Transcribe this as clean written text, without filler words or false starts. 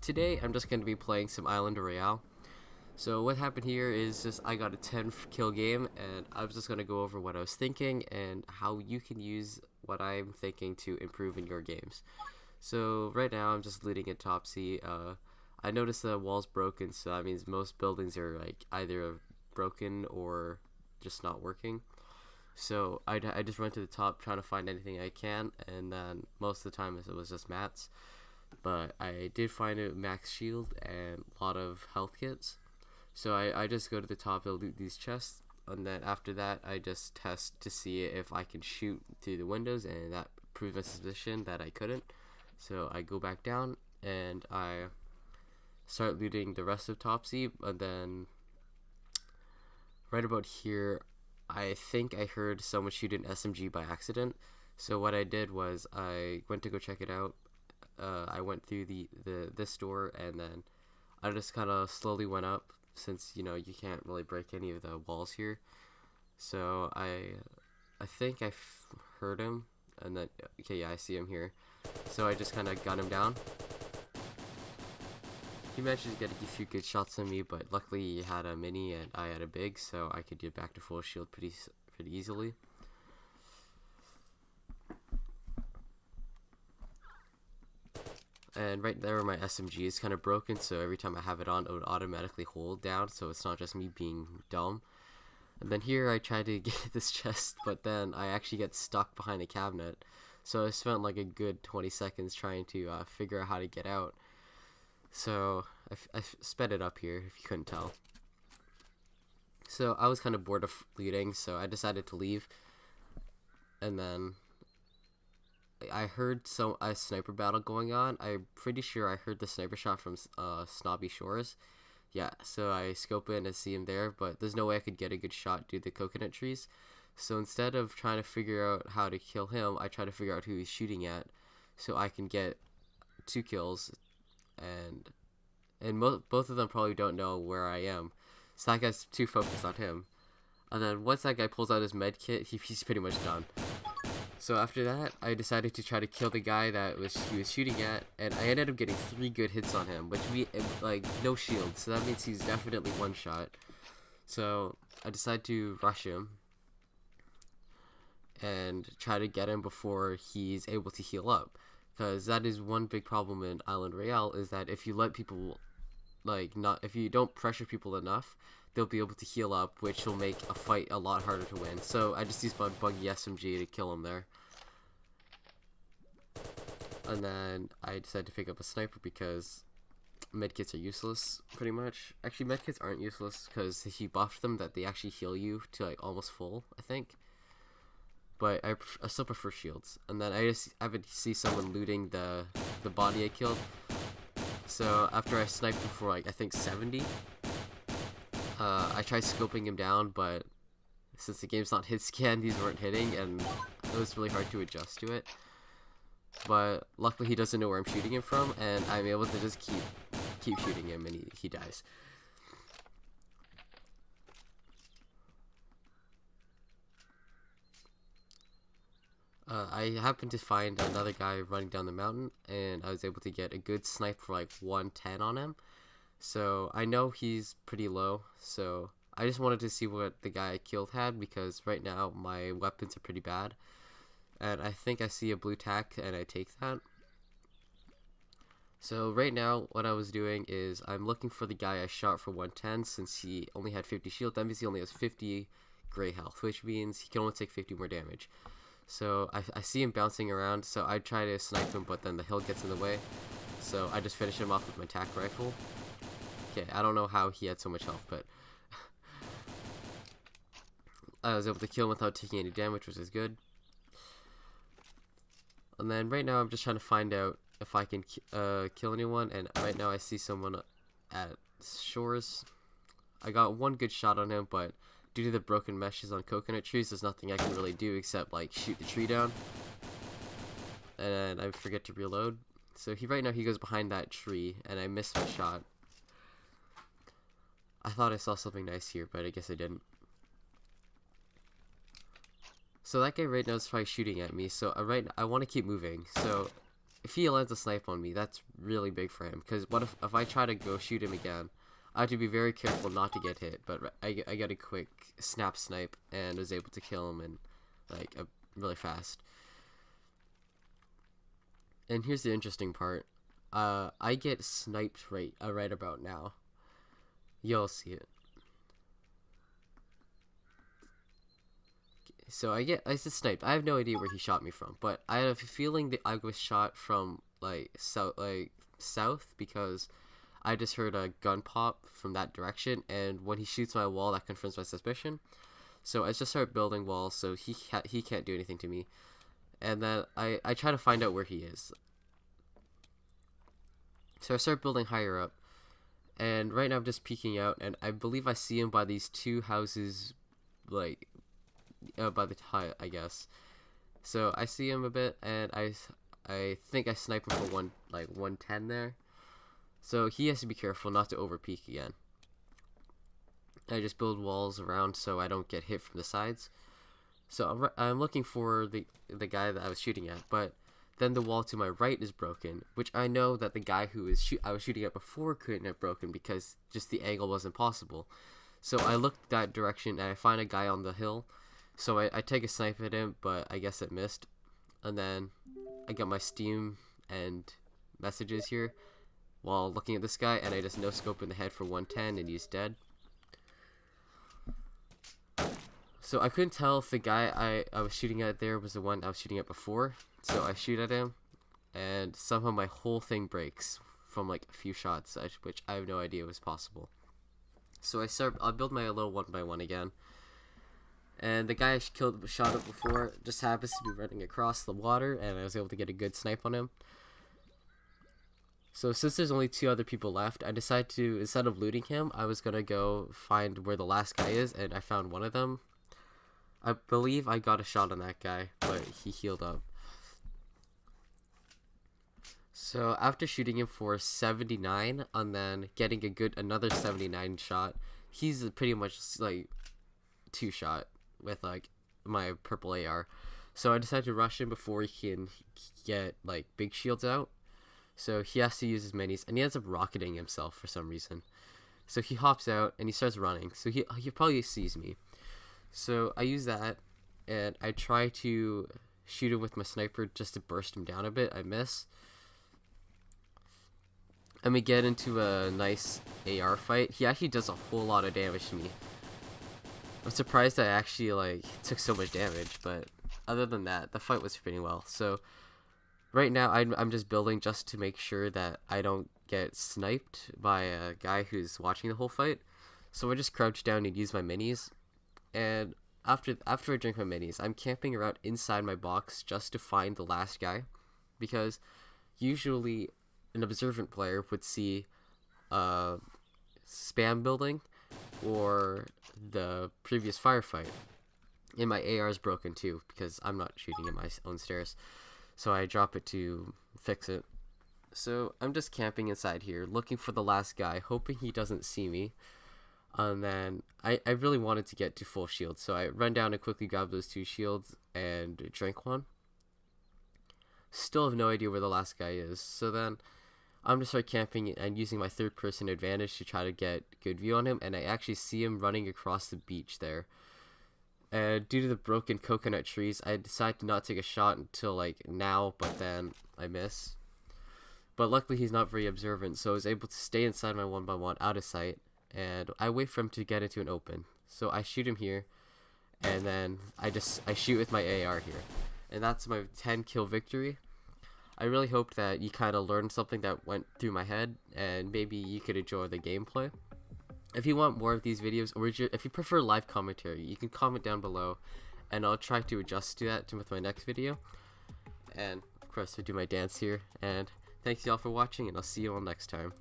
today I'm just going to be playing some Island Royale. So what happened here is just I got a 10 kill game, and I was just going to go over what I was thinking and how you can use what I'm thinking to improve in your games. So right now I'm just looting at Topsy. I noticed the wall's broken, so that means most buildings are like either broken or just not working. So I just run to the top trying to find anything I can, and then most of the time it was just mats. But I did find a max shield and a lot of health kits. So I just go to the top and loot these chests, and then after that I just test to see if I can shoot through the windows, and that proves my suspicion that I couldn't. So I go back down and I start looting the rest of Topsy, and then right about here I think I heard someone shoot an SMG by accident. So what I did was I went to go check it out. I went through this door, and then I just kind of slowly went up, since you can't really break any of the walls here. So I think I heard him, and then okay, yeah, I see him here. So I just kind of gun him down. He managed to get a few good shots on me, but luckily he had a mini and I had a big, so I could get back to full shield pretty easily. And right there my SMG is kind of broken, so every time I have it on, it would automatically hold down, so it's not just me being dumb. And then here I tried to get this chest, but then I actually get stuck behind a cabinet. So I spent like a good 20 seconds trying to figure out how to get out. So I sped it up here, if you couldn't tell. So I was kind of bored of looting, so I decided to leave. And then I heard a sniper battle going on. I'm pretty sure I heard the sniper shot from Snobby Shores. Yeah, so I scope in and see him there, but there's no way I could get a good shot due to the coconut trees. So instead of trying to figure out how to kill him, I try to figure out who he's shooting at, so I can get 2 kills. And both of them probably don't know where I am, so that guy's too focused on him. And then once that guy pulls out his med kit, he's pretty much done. So after that, I decided to try to kill the guy that he was shooting at, and I ended up getting 3 good hits on him, which like no shield, so that means he's definitely one shot. So I decided to rush him and try to get him before he's able to heal up, because that is one big problem in Island Royale, is that if you let people if you don't pressure people enough, they'll be able to heal up, which will make a fight a lot harder to win. So I just used my buggy SMG to kill him there. And then I decided to pick up a sniper because medkits are useless, pretty much. Actually, medkits aren't useless because he buffed them that they actually heal you to like almost full, I think. But I still prefer shields. And then I see someone looting the body I killed. So after I sniped him for like I think 70, I tried scoping him down, but since the game's not hit scan, these weren't hitting, and it was really hard to adjust to it. But luckily he doesn't know where I'm shooting him from, and I'm able to just keep shooting him, and he dies. I happened to find another guy running down the mountain, and I was able to get a good snipe for like 110 on him. So I know he's pretty low, so I just wanted to see what the guy I killed had, because right now my weapons are pretty bad. And I think I see a blue tack, and I take that. So right now what I was doing is I'm looking for the guy I shot for 110, since he only had 50 shield. That means he only has 50 gray health, which means he can only take 50 more damage. So I see him bouncing around, so I try to snipe him, but then the hill gets in the way. So I just finish him off with my tack rifle. Okay, I don't know how he had so much health, but I was able to kill him without taking any damage, which is good. And then right now I'm just trying to find out if I can kill anyone, and right now I see someone at Shores. I got 1 good shot on him, but due to the broken meshes on coconut trees, there's nothing I can really do except like shoot the tree down, and I forget to reload. So right now he goes behind that tree, and I missed my shot. I thought I saw something nice here, but I guess I didn't. So that guy right now is probably shooting at me, so I want to keep moving. So if he lands a snipe on me, that's really big for him. Because what if I try to go shoot him again? I have to be very careful not to get hit. But I got a quick snap snipe and was able to kill him in like really fast. And here's the interesting part. I get sniped right about now. You'll see it. So I get sniped. I have no idea where he shot me from, but I have a feeling that I was shot from like south because I just heard a gun pop from that direction, and when he shoots my wall, that confirms my suspicion. So I just start building walls so he can't do anything to me, and then I try to find out where he is. So I start building higher up, and right now I'm just peeking out, and I believe I see him by these two houses, like by the tie, I guess. So I see him a bit, and I think I snipe him for 110 there. So he has to be careful not to over peek again. I just build walls around so I don't get hit from the sides. So I'm looking for the guy that I was shooting at, but then the wall to my right is broken, which I know that the guy who I was shooting at before couldn't have broken because just the angle wasn't possible. So I looked that direction and I find a guy on the hill. So I take a snipe at him, but I guess it missed. And then I got my Steam and messages here while looking at this guy, and I just no scope in the head for 110 and he's dead. So I couldn't tell if the guy I was shooting at there was the one I was shooting at before. So I shoot at him, and somehow my whole thing breaks from like a few shots, which I have no idea was possible. So I'll build my little 1x1 again. And the guy I shot at before just happens to be running across the water, and I was able to get a good snipe on him. So since there's only 2 other people left, I decided to, instead of looting him, I was going to go find where the last guy is, and I found one of them. I believe I got a shot on that guy, but he healed up. So after shooting him for 79, and then getting another 79 shot, he's pretty much like 2-shot with like my purple AR. So I decided to rush him before he can get like big shields out. So he has to use his minis, and he ends up rocketing himself for some reason. So he hops out and he starts running. So he probably sees me. So I use that, and I try to shoot him with my sniper just to burst him down a bit. I miss. And we get into a nice AR fight. He actually does a whole lot of damage to me. I'm surprised I actually like took so much damage, but other than that, the fight was pretty well. So right now I'm just building just to make sure that I don't get sniped by a guy who's watching the whole fight. So I just crouch down and use my minis. And after I drink my minis, I'm camping around inside my box just to find the last guy, because usually an observant player would see spam building or the previous firefight. And my AR is broken too because I'm not shooting at my own stairs, so I drop it to fix it. So I'm just camping inside here looking for the last guy, hoping he doesn't see me. And then I really wanted to get to full shield, so I run down and quickly grab those 2 shields and drink one. Still have no idea where the last guy is, so then I'm just start camping and using my 3rd-person advantage to try to get good view on him, and I actually see him running across the beach there. And due to the broken coconut trees, I decided to not take a shot until like now, but then I miss. But luckily he's not very observant, so I was able to stay inside my 1x1 out of sight, and I wait for him to get into an open. So I shoot him here, and then I shoot with my AR here. And that's my 10 kill victory. I really hope that you kind of learned something that went through my head, and maybe you could enjoy the gameplay. If you want more of these videos, or if you prefer live commentary, you can comment down below, and I'll try to adjust to that with my next video. And of course I do my dance here, and thanks y'all for watching, and I'll see you all next time.